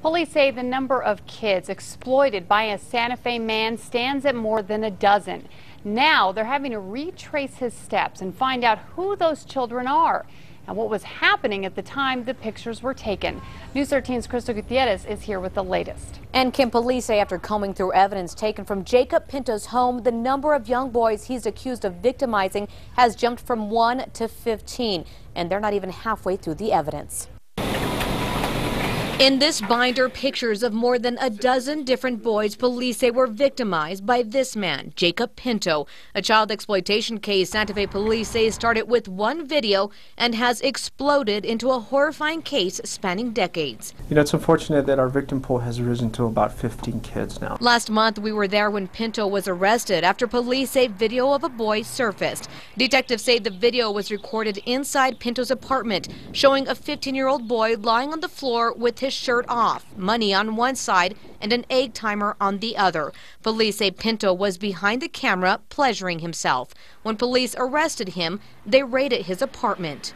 Police say the number of kids exploited by a Santa Fe man stands at more than a dozen. Now they're having to retrace his steps and find out who those children are and what was happening at the time the pictures were taken. News 13's Crystal Gutierrez is here with the latest. And Kim, police say after combing through evidence taken from Jacob Pinto's home, the number of young boys he's accused of victimizing has jumped from 1 to 15, and they're not even halfway through the evidence. In this binder, pictures of more than a dozen different boys police say were victimized by this man, Jacob Pinto. A child exploitation case Santa Fe police say started with one video and has exploded into a horrifying case spanning decades. You know, it's unfortunate that our victim pool has risen to about 15 kids now. Last month, we were there when Pinto was arrested after police say video of a boy surfaced. Detectives say the video was recorded inside Pinto's apartment, showing a 15-year-old boy lying on the floor with his shirt off, money on one side and an egg timer on the other. Police say Pinto was behind the camera pleasuring himself. When police arrested him, they raided his apartment,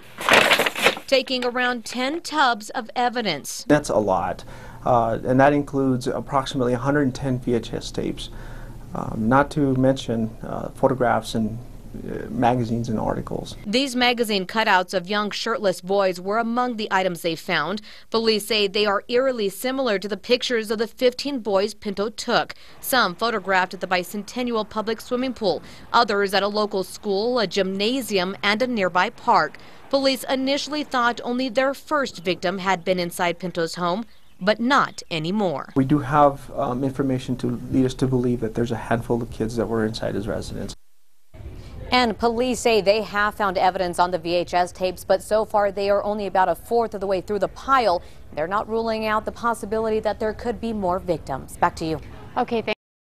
taking around 10 tubs of evidence. That's a lot, and that includes approximately 110 VHS tapes, not to mention photographs and magazines and articles. These magazine cutouts of young shirtless boys were among the items they found. Police say they are eerily similar to the pictures of the 15 boys Pinto took. Some photographed at the Bicentennial Public Swimming Pool, others at a local school, a gymnasium, and a nearby park. Police initially thought only their first victim had been inside Pinto's home, but not anymore. We do have information to lead us to believe that there's a handful of kids that were inside his residence. And police say they have found evidence on the VHS tapes, but so far they are only about a fourth of the way through the pile. They're not ruling out the possibility that there could be more victims. Back to you. Okay,